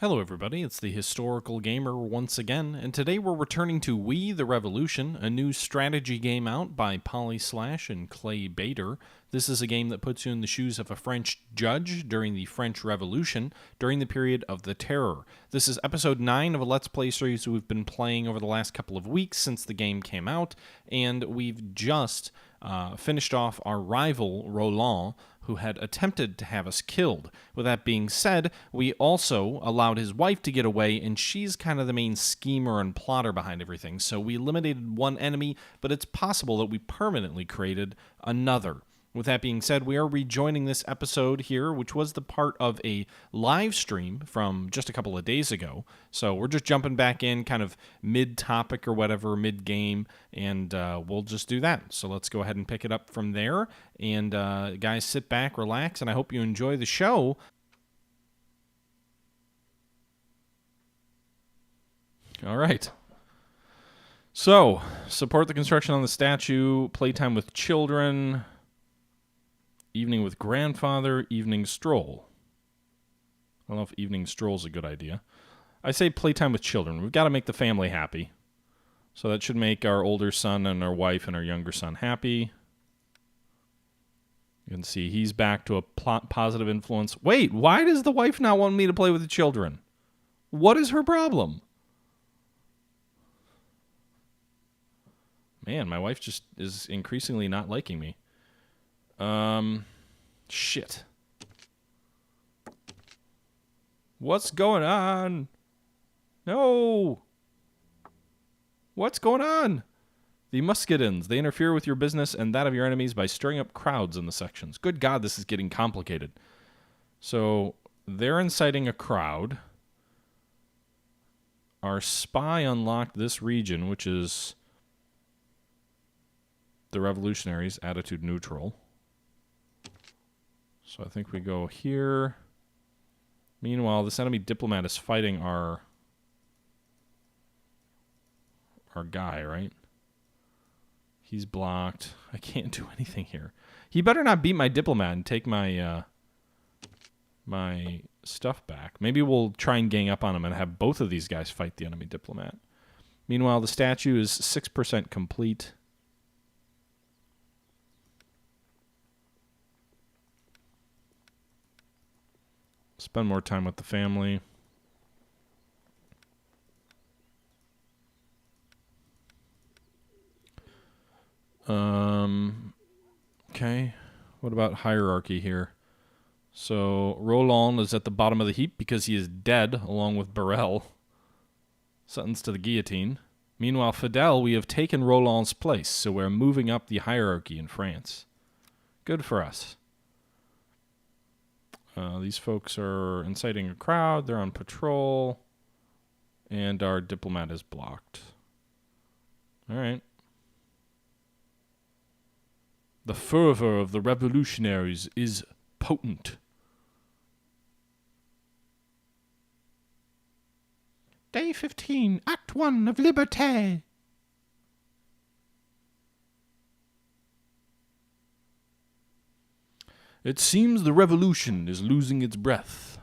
Hello everybody, it's the Historical Gamer once again, and today we're returning to We the Revolution, a new strategy game out by Polyslash and Clay Bader. This is a game that puts you in the shoes of a French judge during the French Revolution, during the period of the Terror. This is episode 9 of a Let's Play series we've been playing over the last couple of weeks since the game came out, and we've just finished off our rival, Roland, who had attempted to have us killed. With that being said, we also allowed his wife to get away, and she's kind of the main schemer and plotter behind everything. So we eliminated one enemy, but it's possible that we permanently created another. With that being said, we are rejoining this episode here, which was the part of a live stream from just a couple of days ago. So we're just jumping back in kind of mid-topic or whatever, mid-game, and we'll just do that. So let's go ahead and pick it up from there. And guys, sit back, relax, and I hope you enjoy the show. All right. So, support the construction on the statue, playtime with children, evening with grandfather, evening stroll. I don't know if evening stroll is a good idea. I say playtime with children. We've got to make the family happy. So that should make our older son and our wife and our younger son happy. You can see he's back to a positive influence. Wait, why does the wife not want me to play with the children? What is her problem? Man, my wife just is increasingly not liking me. Shit. What's going on? No. What's going on? The Muscadins. They interfere with your business and that of your enemies by stirring up crowds in the sections. Good God, this is getting complicated. So, they're inciting a crowd. Our spy unlocked this region, which is the revolutionaries, attitude neutral. So I think we go here. Meanwhile, this enemy diplomat is fighting our guy, right? He's blocked. I can't do anything here. He better not beat my diplomat and take my my stuff back. Maybe we'll try and gang up on him and have both of these guys fight the enemy diplomat. Meanwhile, the statue is 6% complete. Spend more time with the family. Okay. What about hierarchy here? So, Roland is at the bottom of the heap because he is dead, along with Burrell. Sentenced to the guillotine. Meanwhile, Fidel, we have taken Roland's place, so we're moving up the hierarchy in France. Good for us. These folks are inciting a crowd. They're on patrol. And our diplomat is blocked. All right. The fervor of the revolutionaries is potent. Day 15, Act 1 of Liberté. It seems the revolution is losing its breath.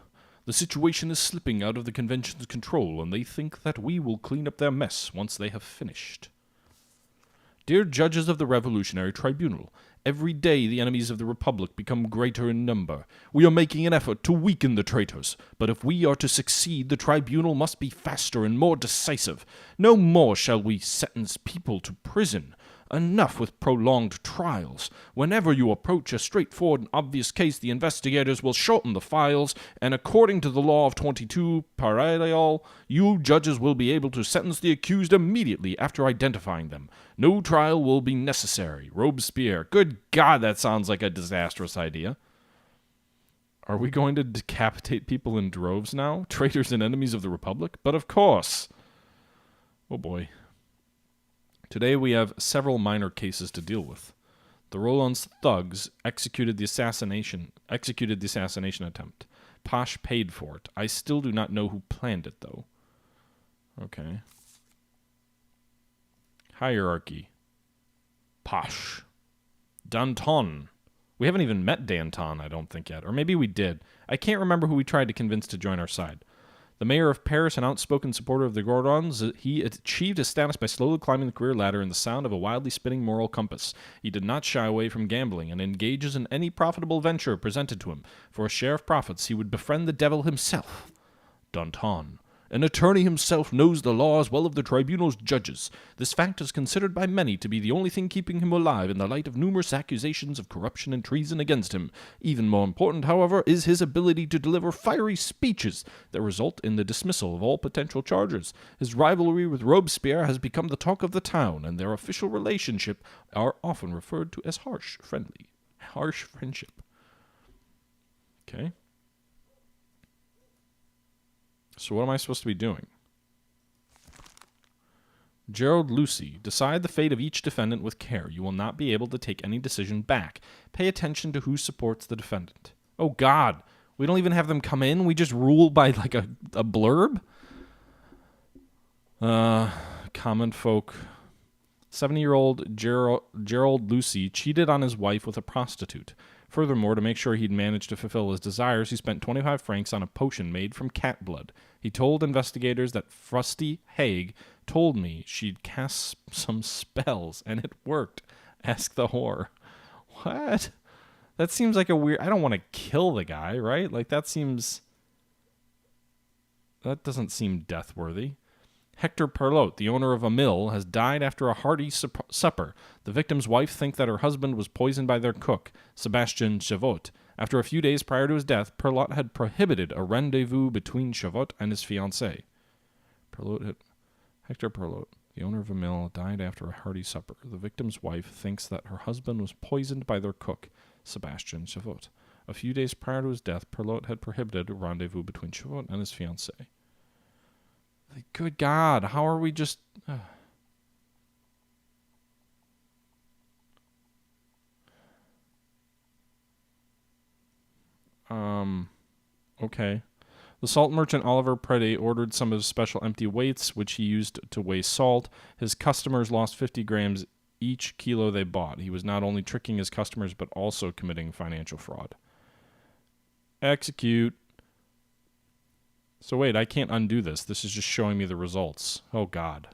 The situation is slipping out of the convention's control, and they think that we will clean up their mess once they have finished. Dear judges of the Revolutionary Tribunal, every day the enemies of the Republic become greater in number. We are making an effort to weaken the traitors, but if we are to succeed, the tribunal must be faster and more decisive. No more shall we sentence people to prison. Enough with prolonged trials. Whenever you approach a straightforward and obvious case, the investigators will shorten the files, and according to the law of 22 parallel, you judges will be able to sentence the accused immediately after identifying them. No trial will be necessary. Robespierre. Good God, that sounds like a disastrous idea. Are we going to decapitate people in droves now? Traitors and enemies of the Republic? But of course. Oh boy. Today we have several minor cases to deal with. The Roland's thugs executed the assassination attempt. Posh paid for it. I still do not know who planned it, though. Okay. Hierarchy. Posh. Danton. We haven't even met Danton, I don't think, yet. Or maybe we did. I can't remember who we tried to convince to join our side. The mayor of Paris, an outspoken supporter of the Gordons, he achieved his status by slowly climbing the career ladder in the sound of a wildly spinning moral compass. He did not shy away from gambling and engages in any profitable venture presented to him. For a share of profits, he would befriend the devil himself. Danton. An attorney himself knows the law as well as the tribunal's judges. This fact is considered by many to be the only thing keeping him alive in the light of numerous accusations of corruption and treason against him. Even more important, however, is his ability to deliver fiery speeches that result in the dismissal of all potential charges. His rivalry with Robespierre has become the talk of the town, and their official relationship are often referred to as harsh friendship. Okay. So what am I supposed to be doing? Gerald Lucy. Decide the fate of each defendant with care. You will not be able to take any decision back. Pay attention to who supports the defendant. Oh, God. We don't even have them come in? We just rule by, like, a blurb? Common folk. 70-year-old Gerald Lucy cheated on his wife with a prostitute. Furthermore, to make sure he'd managed to fulfill his desires, he spent 25 francs on a potion made from cat blood. He told investigators that Frosty Haig told me she'd cast some spells, and it worked. Ask the whore. What? That seems like a weird... I don't want to kill the guy, right? Like, that doesn't seem death-worthy. Hector Perlot, the owner of a mill, has died after a hearty supper. The victim's wife thinks that her husband was poisoned by their cook, Sebastien Chavot. After a few days prior to his death, Perlot had prohibited a rendezvous between Chavot and his fiancée. Hector Perlot, the owner of a mill, died after a hearty supper. The victim's wife thinks that her husband was poisoned by their cook, Sebastien Chavot. A few days prior to his death, Perlot had prohibited a rendezvous between Chavot and his fiancée. Good God, how are we just... Okay. The salt merchant Oliver Prede ordered some of his special empty weights, which he used to weigh salt. His customers lost 50 grams each kilo they bought. He was not only tricking his customers, but also committing financial fraud. Execute. So wait, I can't undo this. This is just showing me the results. Oh, God.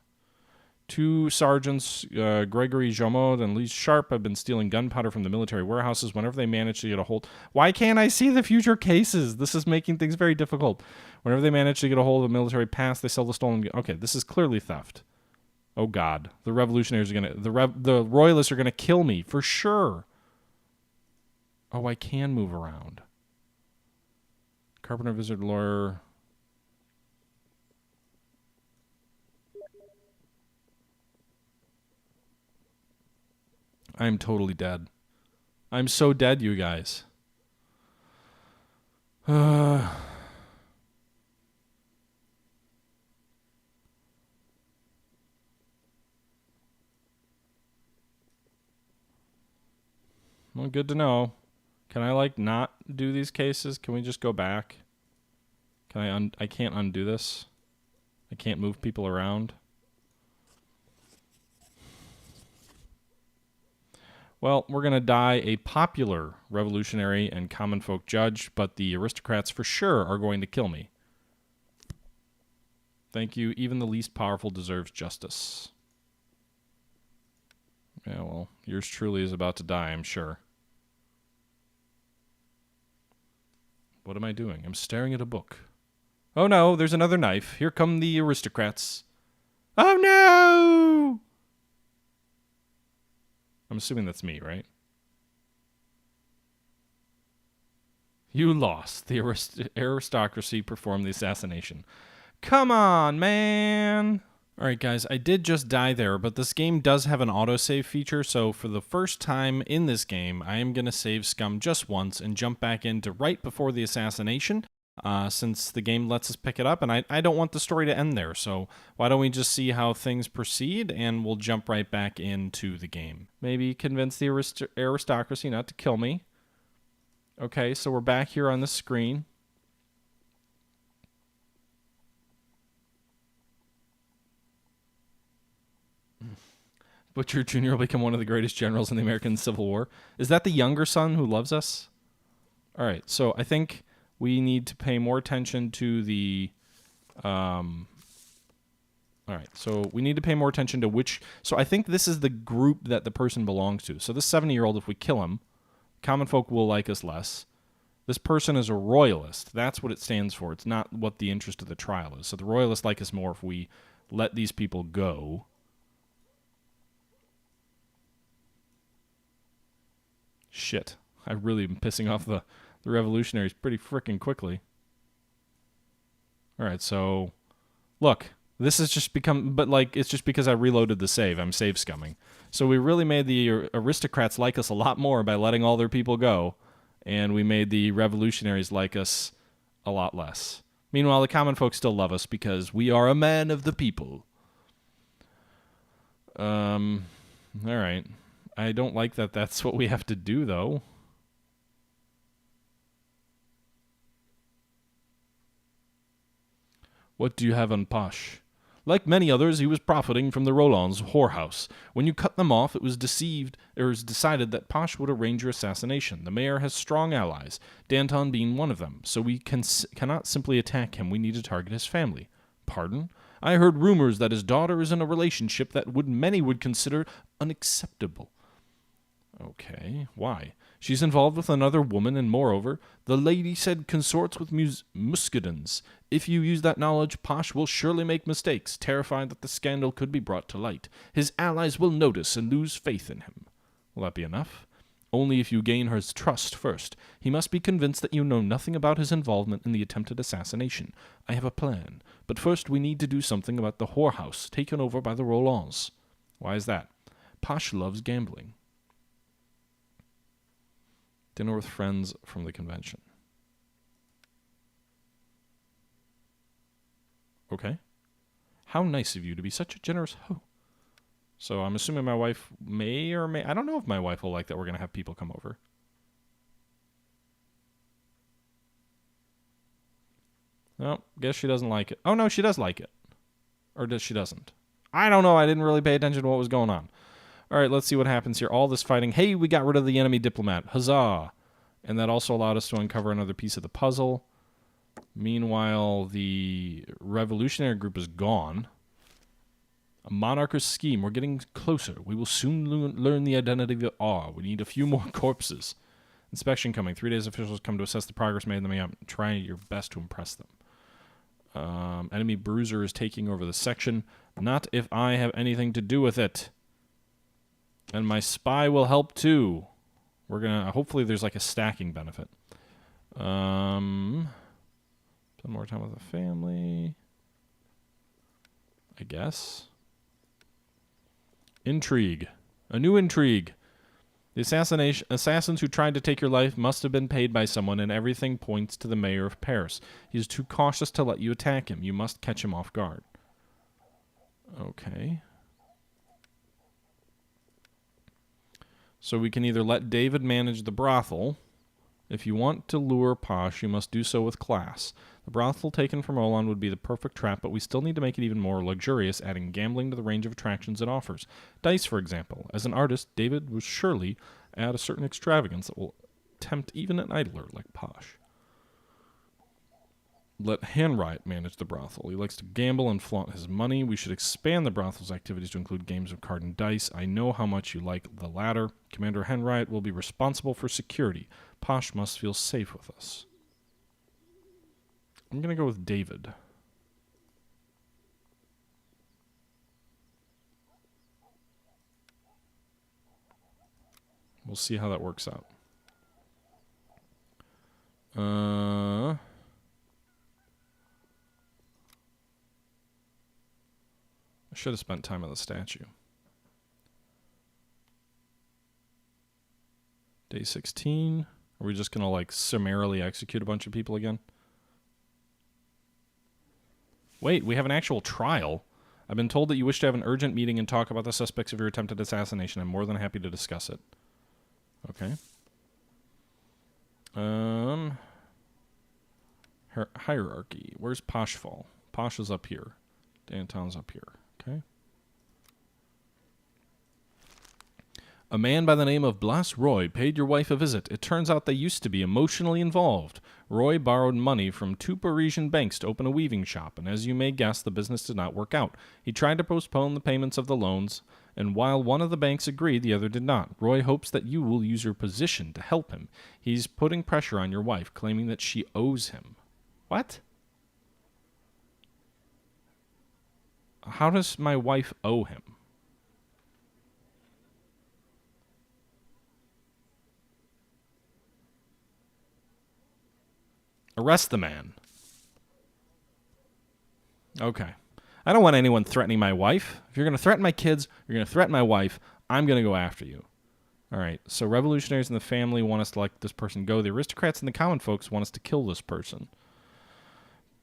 2 sergeants, Gregory Jomot and Lee Sharp, have been stealing gunpowder from the military warehouses whenever they manage to get a hold... Why can't I see the future cases? This is making things very difficult. Whenever they manage to get a hold of a military pass, they sell the stolen... Okay, this is clearly theft. Oh, God. The revolutionaries are going to... The royalists are going to kill me, for sure. Oh, I can move around. Carpenter, visitor, lawyer... I'm totally dead. I'm so dead, you guys. Well, good to know. Can I, like, not do these cases? Can we just go back? Can I can't undo this. I can't move people around. Well, we're going to die a popular revolutionary and common folk judge, but the aristocrats for sure are going to kill me. Thank you. Even the least powerful deserves justice. Yeah, well, yours truly is about to die, I'm sure. What am I doing? I'm staring at a book. Oh no, there's another knife. Here come the aristocrats. Oh no! I'm assuming that's me, right? You lost. The aristocracy performed the assassination. Come on, man! Alright guys, I did just die there, but this game does have an autosave feature, so for the first time in this game, I am going to save scum just once and jump back into right before the assassination, since the game lets us pick it up, and I don't want the story to end there, so why don't we just see how things proceed, and we'll jump right back into the game. Maybe convince the aristocracy not to kill me. Okay, so we're back here on the screen. Butcher Jr. will become one of the greatest generals in the American Civil War. Is that the younger son who loves us? All right, so I think we need to pay more attention to the All right, so we need to pay more attention to which... So I think this is the group that the person belongs to. So this 70-year-old, if we kill him, common folk will like us less. This person is a royalist. That's what it stands for. It's not what the interest of the trial is. So the royalists like us more if we let these people go. Shit. I really am pissing off the revolutionaries pretty freaking quickly. All right, so... Look... This has just become, but like, it's just because I reloaded the save. I'm save scumming. So we really made the aristocrats like us a lot more by letting all their people go, and we made the revolutionaries like us a lot less. Meanwhile, the common folk still love us because we are a man of the people. All right. I don't like that that's what we have to do, though. What do you have on Posh? Like many others, he was profiting from the Rolands' whorehouse. When you cut them off, it was decided that Posh would arrange your assassination. The mayor has strong allies, Danton being one of them, so we cannot simply attack him. We need to target his family. Pardon? I heard rumors that his daughter is in a relationship that many would consider unacceptable. Okay, why? She's involved with another woman, and moreover, the lady said consorts with muscadins. If you use that knowledge, Posh will surely make mistakes, terrified that the scandal could be brought to light. His allies will notice and lose faith in him. Will that be enough? Only if you gain his trust first. He must be convinced that you know nothing about his involvement in the attempted assassination. I have a plan, but first we need to do something about the whorehouse taken over by the Rolands. Why is that? Posh loves gambling. Dinner with friends from the convention. Okay. How nice of you to be such a generous host. So I'm assuming my wife may or may... I don't know if my wife will like that we're going to have people come over. No, guess she doesn't like it. Oh, no, she does like it. Or does she doesn't? I don't know. I didn't really pay attention to what was going on. All right, let's see what happens here. All this fighting. Hey, we got rid of the enemy diplomat. Huzzah. And that also allowed us to uncover another piece of the puzzle. Meanwhile, the revolutionary group is gone. A monarchist scheme. We're getting closer. We will soon learn the identity of the R. We need a few more corpses. Inspection coming. 3 days officials come to assess the progress made in the camp. Try your best to impress them. Enemy bruiser is taking over the section. Not if I have anything to do with it. And my spy will help too. We're gonna... Hopefully there's like a stacking benefit. Spend more time with the family. I guess. Intrigue. A new intrigue. The assassins who tried to take your life must have been paid by someone, and everything points to the mayor of Paris. He is too cautious to let you attack him. You must catch him off guard. Okay. So we can either let David manage the brothel. If you want to lure Posh, you must do so with class. The brothel taken from Roland would be the perfect trap, but we still need to make it even more luxurious, adding gambling to the range of attractions it offers. Dice, for example. As an artist, David will surely add a certain extravagance that will tempt even an idler like Posh. Let Handwright manage the brothel. He likes to gamble and flaunt his money. We should expand the brothel's activities to include games of card and dice. I know how much you like the latter. Commander Handwright will be responsible for security. Posh must feel safe with us. I'm going to go with David. We'll see how that works out. I should have spent time on the statue. Day 16. Are we just going to like summarily execute a bunch of people again? Wait, we have an actual trial. I've been told that you wish to have an urgent meeting and talk about the suspects of your attempted assassination. I'm more than happy to discuss it. Okay. Hierarchy. Where's Posh fall? Posh is up here. Danton's up here. Okay. A man by the name of Blas Roy paid your wife a visit. It turns out they used to be emotionally involved. Roy borrowed money from 2 Parisian banks to open a weaving shop, and as you may guess, the business did not work out. He tried to postpone the payments of the loans, and while one of the banks agreed, the other did not. Roy hopes that you will use your position to help him. He's putting pressure on your wife, claiming that she owes him. What? How does my wife owe him? Arrest the man. Okay. I don't want anyone threatening my wife. If you're going to threaten my kids, you're going to threaten my wife, I'm going to go after you. All right. So revolutionaries in the family want us to let this person go. The aristocrats and the common folks want us to kill this person.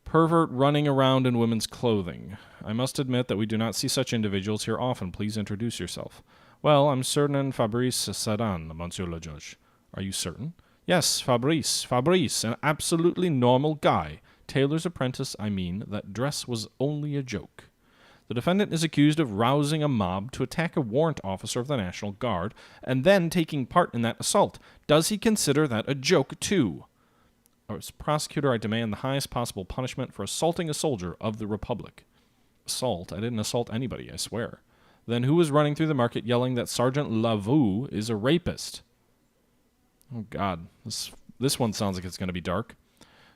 Pervert running around in women's clothing. I must admit that we do not see such individuals here often. Please introduce yourself. Well, I'm certain Fabrice Sedan, Monsieur le Judge. Are you certain? Yes, Fabrice, an absolutely normal guy. Tailor's apprentice, I mean, that dress was only a joke. The defendant is accused of rousing a mob to attack a warrant officer of the National Guard and then taking part in that assault. Does he consider that a joke, too? As prosecutor, I demand the highest possible punishment for assaulting a soldier of the Republic. Assault? I didn't assault anybody, I swear. Then who is running through the market yelling that Sergeant Lavaux is a rapist? Oh, God. This one sounds like it's going to be dark.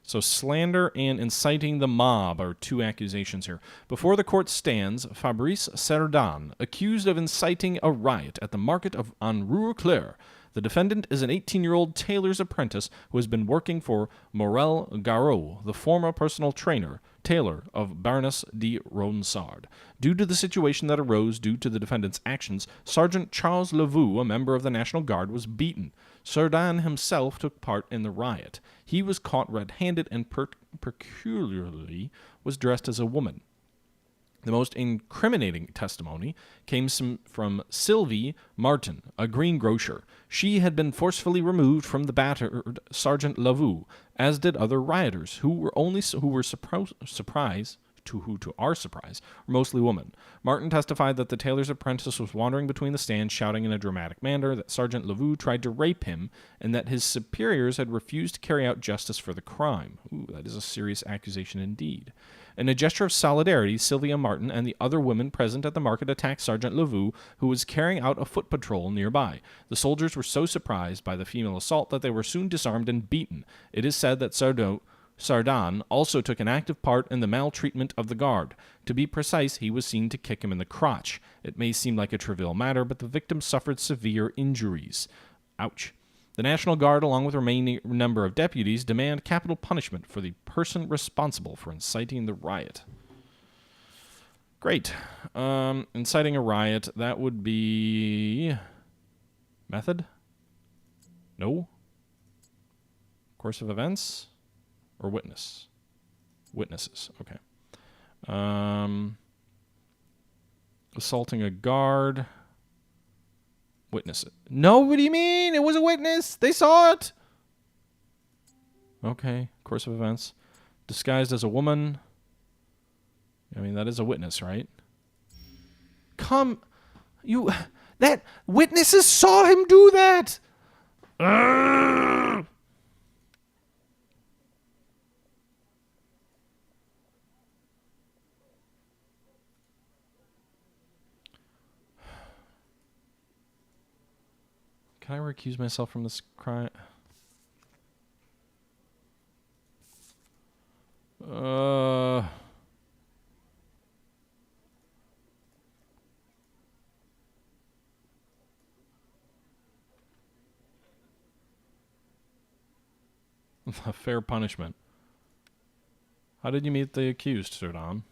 So slander and inciting the mob are 2 accusations here. Before the court stands Fabrice Sedan, accused of inciting a riot at the market on Rue Claire. The defendant is an 18-year-old tailor's apprentice who has been working for Morel Garot, the former personal tailor of Baroness de Ronsard. Due to the situation that arose due to the defendant's actions, Sergeant Charles Lavaux, a member of the National Guard, was beaten. Sedan himself took part in the riot. He was caught red-handed and peculiarly was dressed as a woman. The most incriminating testimony came from Sylvie Martin, a greengrocer. She had been forcefully removed from the battered Sergeant Lavaux, as did other rioters, who were surprised, to our surprise, were mostly women. Martin testified that the tailor's apprentice was wandering between the stands, shouting in a dramatic manner that Sergeant Lavaux tried to rape him, and that his superiors had refused to carry out justice for the crime. Ooh, that is a serious accusation indeed. In a gesture of solidarity, Sylvia Martin and the other women present at the market attacked Sergeant Lavaux, who was carrying out a foot patrol nearby. The soldiers were so surprised by the female assault that they were soon disarmed and beaten. It is said that Sardan also took an active part in the maltreatment of the guard. To be precise, he was seen to kick him in the crotch. It may seem like a trivial matter, but the victim suffered severe injuries. Ouch. The National Guard, along with a remaining number of deputies, demand capital punishment for the person responsible for inciting the riot. Great. Inciting a riot, that would be... Method? No? Course of events? Or witness? Witnesses, okay. Assaulting a guard... Witness it. No, what do you mean? It was a witness. They saw it. Okay, course of events. Disguised as a woman. I mean, that is a witness, right? That witnesses saw him do that. Can I recuse myself from this crime? A fair punishment. How did you meet the accused, Sir Dom?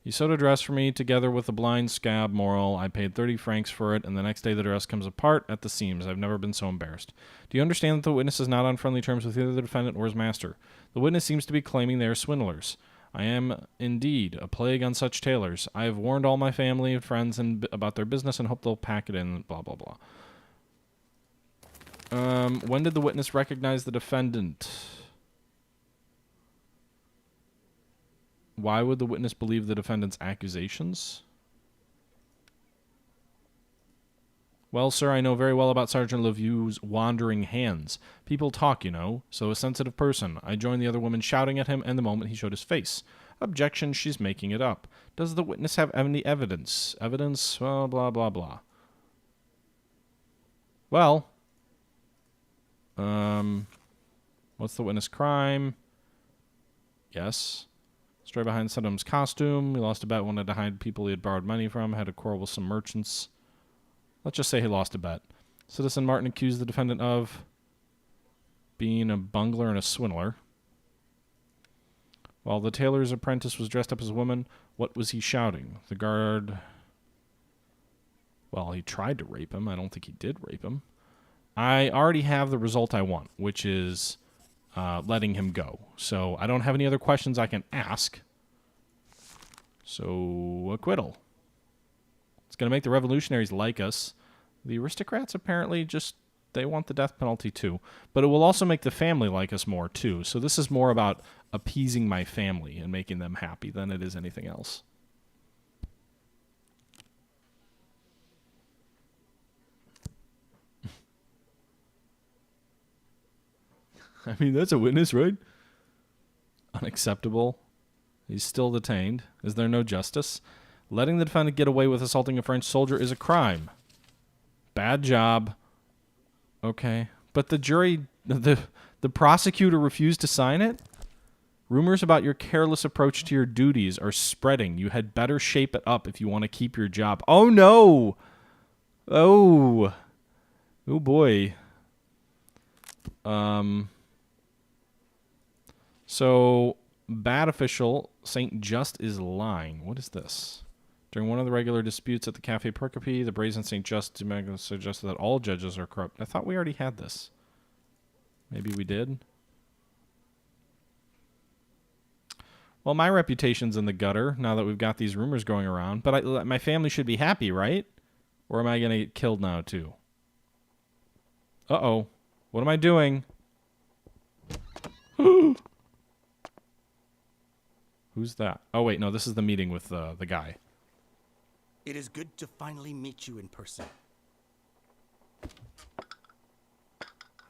You sewed a dress for me together with a blind scab moral. I paid 30 francs for it, and the next day the dress comes apart at the seams. I've never been so embarrassed. Do you understand that the witness is not on friendly terms with either the defendant or his master? The witness seems to be claiming they are swindlers. I am, indeed, a plague on such tailors. I have warned all my family and friends about their business and hope they'll pack it in, blah, blah, blah. When did the witness recognize the defendant? Why would the witness believe the defendant's accusations? Well, sir, I know very well about Sergeant Laview's wandering hands. People talk, you know, so a sensitive person. I joined the other woman shouting at him, and the moment he showed his face. Objection, she's making it up. Does the witness have any evidence? Evidence, well, blah, blah, blah. Well, what's the witness crime? Yes. Story behind Saddam's costume. He lost a bet, wanted to hide people he had borrowed money from, had a quarrel with some merchants. Let's just say he lost a bet. Citizen Martin accused the defendant of being a bungler and a swindler. While the tailor's apprentice was dressed up as a woman, what was he shouting? The guard... Well, he tried to rape him. I don't think he did rape him. I already have the result I want, which is letting him go. So I don't have any other questions I can ask. So, acquittal. It's going to make the revolutionaries like us. The aristocrats apparently just, they want the death penalty too. But it will also make the family like us more too. So this is more about appeasing my family and making them happy than it is anything else. I mean, that's a witness, right? Unacceptable. He's still detained. Is there no justice? Letting the defendant get away with assaulting a French soldier is a crime. Bad job. Okay. But the jury, the prosecutor refused to sign it? Rumors about your careless approach to your duties are spreading. You had better shape it up if you want to keep your job. Oh, no. Oh. Oh, boy. So, bad official, Saint Just is lying. What is this? During one of the regular disputes at the Café Percopie, the brazen Saint Just suggested that all judges are corrupt. I thought we already had this. Maybe we did. Well, my reputation's in the gutter now that we've got these rumors going around. But my family should be happy, right? Or am I going to get killed now, too? Uh-oh. What am I doing? Who's that? Oh, wait, no, this is the meeting with the guy. It is good to finally meet you in person.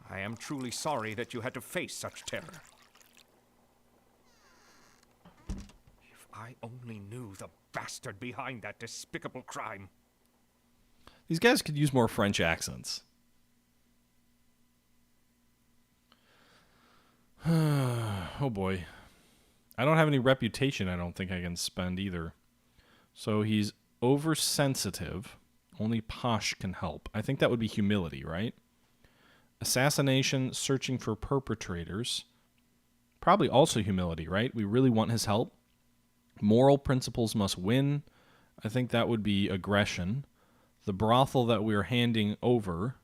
I am truly sorry that you had to face such terror. If I only knew the bastard behind that despicable crime. These guys could use more French accents. Oh boy. I don't have any reputation I don't think I can spend either. So he's oversensitive. Only posh can help. I think that would be humility, right? Assassination, searching for perpetrators. Probably also humility, right? We really want his help. Moral principles must win. I think that would be aggression. The brothel that we're handing over.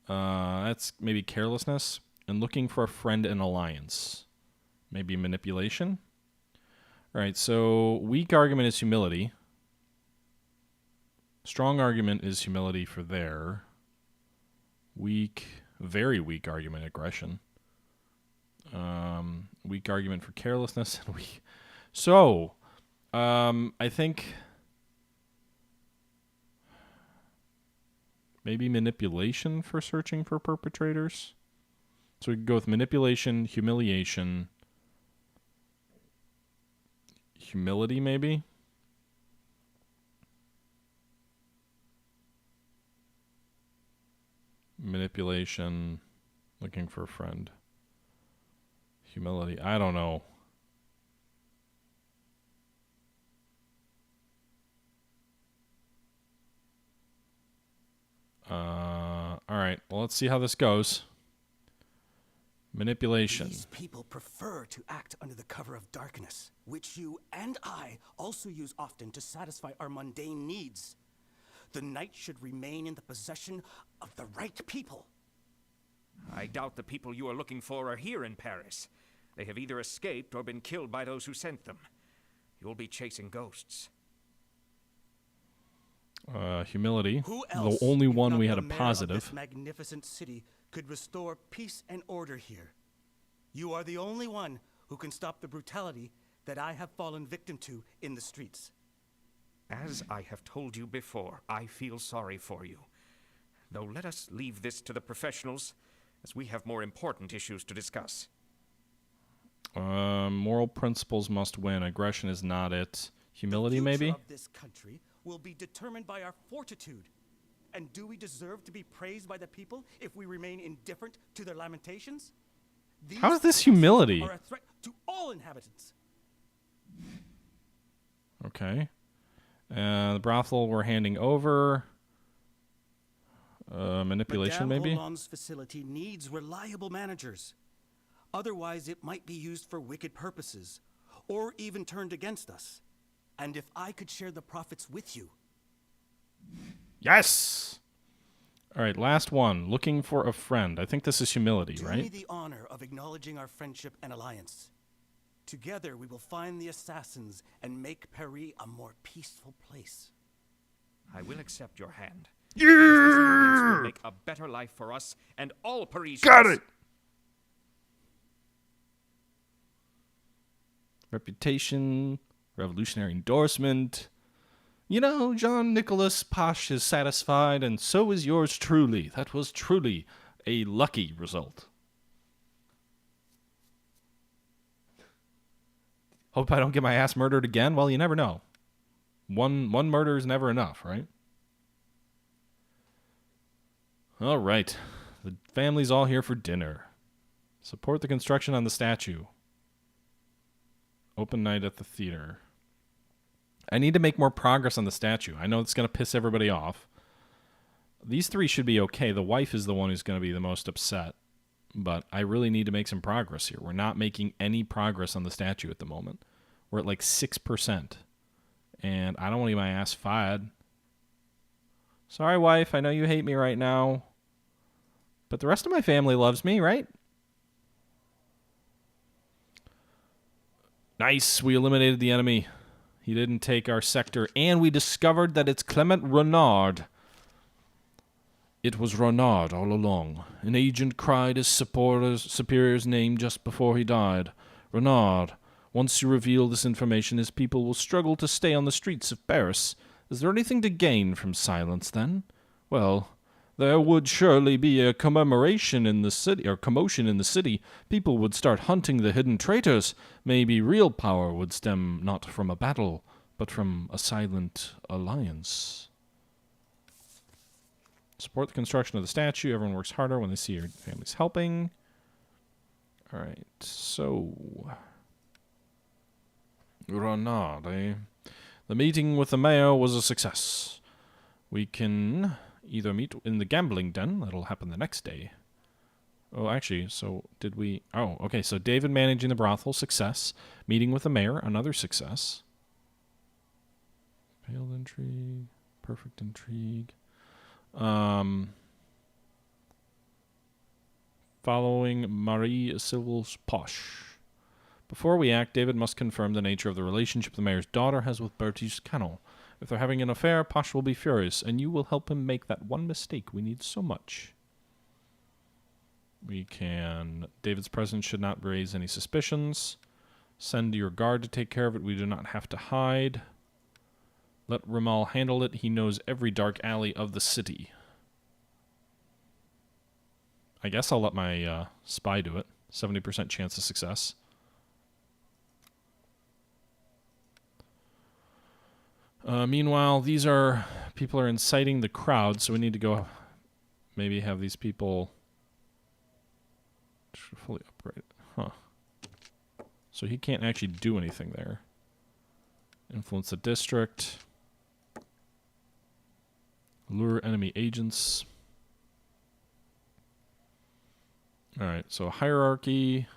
That's maybe carelessness. And looking for a friend and alliance. Maybe manipulation. All right, so weak argument is humility. Strong argument is humility for there. Weak, very weak argument, aggression. Weak argument for carelessness. And weak. So, I think maybe manipulation for searching for perpetrators. So we can go with manipulation, humiliation, humility maybe. Manipulation, looking for a friend. Humility, I don't know. All right, well, let's see how this goes. Manipulation. These people prefer to act under the cover of darkness, which you and I also use often to satisfy our mundane needs. The night should remain in the possession of the right people. I doubt the people you are looking for are here in Paris. They have either escaped or been killed by those who sent them. You'll be chasing ghosts. Humility. Who else, the only if one not we had the a mayor of positive. this magnificent city could restore peace and order here. You are the only one who can stop the brutality that I have fallen victim to in the streets. As I have told you before, I feel sorry for you. Though let us leave this to the professionals, as we have more important issues to discuss. Moral principles must win. Aggression is not it. Humility, the future maybe? of this country will be determined by our fortitude. And do we deserve to be praised by the people if we remain indifferent to their lamentations? These How is this humility? are a threat to all inhabitants. Okay. The brothel we're handing over. Manipulation, Madame maybe? Holland's facility needs reliable managers. Otherwise, it might be used for wicked purposes, or even turned against us. And if I could share the profits with you. Yes! All right, last one. Looking for a friend. I think this is humility, Do me right? the honor of acknowledging our friendship and alliance. Together, we will find the assassins and make Paris a more peaceful place. I will accept your hand. Yeah! This will make a better life for us and all Parisians. Got it! Reputation, revolutionary endorsement. You know, Jean-Nicolas Pache is satisfied, and so is yours truly. That was truly a lucky result. Hope I don't get my ass murdered again. Well, you never know. One murder is never enough, right? All right. The family's all here for dinner. Support the construction on the statue. Open night at the theater. I need to make more progress on the statue. I know it's going to piss everybody off. These three should be okay. The wife is the one who's going to be the most upset. But I really need to make some progress here. We're not making any progress on the statue at the moment. We're at like 6%. And I don't want to get my ass fired. Sorry, wife. I know you hate me right now. But the rest of my family loves me, right? Nice. We eliminated the enemy. He didn't take our sector. And we discovered that it's Clement Renard. It was Renard all along. An agent cried his superior's name just before he died. Renard. Once you reveal this information, his people will struggle to stay on the streets of Paris. Is there anything to gain from silence, then? Well, there would surely be a commemoration in the city, or commotion in the city. People would start hunting the hidden traitors. Maybe real power would stem not from a battle, but from a silent alliance. Support the construction of the statue. Everyone works harder when they see your family's helping. All right, so Renard, eh? The meeting with the mayor was a success. We can either meet in the gambling den. That'll happen the next day. Oh, actually, so did we... Oh, okay, so David managing the brothel, success. Meeting with the mayor, another success. Failed intrigue, perfect intrigue. Following Marie Sylvie's Posh. Before we act, David must confirm the nature of the relationship the mayor's daughter has with Bertie's kennel. If they're having an affair, Posh will be furious, and you will help him make that one mistake we need so much. We can... David's presence should not raise any suspicions. Send your guard to take care of it. We do not have to hide. Let Ramal handle it. He knows every dark alley of the city. I guess I'll let my spy do it. 70% chance of success. Meanwhile, these are... People are inciting the crowd, so we need to go... Maybe have these people... fully upgraded. Huh. So he can't actually do anything there. Influence the district. Lure enemy agents. Alright, so hierarchy.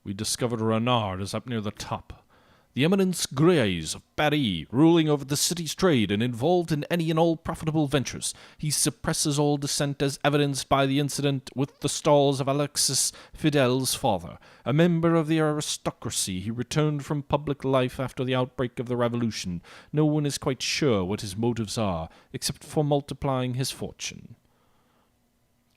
We discovered Renard is up near the top. The eminence Greys of Paris, ruling over the city's trade and involved in any and all profitable ventures. He suppresses all dissent as evidenced by the incident with the stalls of Alexis Fidel's father. A member of the aristocracy, he returned from public life after the outbreak of the revolution. No one is quite sure what his motives are, except for multiplying his fortune.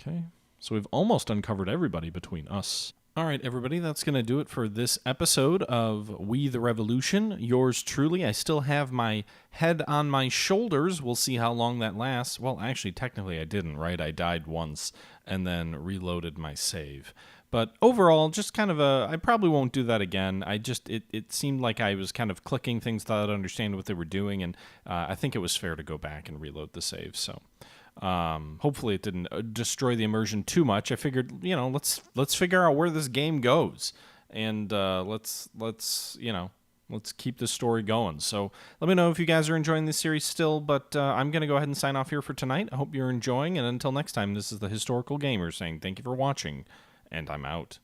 Okay, so we've almost uncovered everybody between us. All right, everybody, that's going to do it for this episode of We the Revolution. Yours truly. I still have my head on my shoulders. We'll see how long that lasts. Well, actually, technically I didn't, right? I died once and then reloaded my save. But overall, just kind of I probably won't do that again. It seemed like I was kind of clicking things, thought I'd understand what they were doing, and I think it was fair to go back and reload the save, so... hopefully it didn't destroy the immersion too much. I figured, let's figure out where this game goes, and let's keep this story going. So let me know if you guys are enjoying this series still, but I'm going to go ahead and sign off here for tonight. I hope you're enjoying, and until next time, this is the Historical Gamer saying thank you for watching, and I'm out.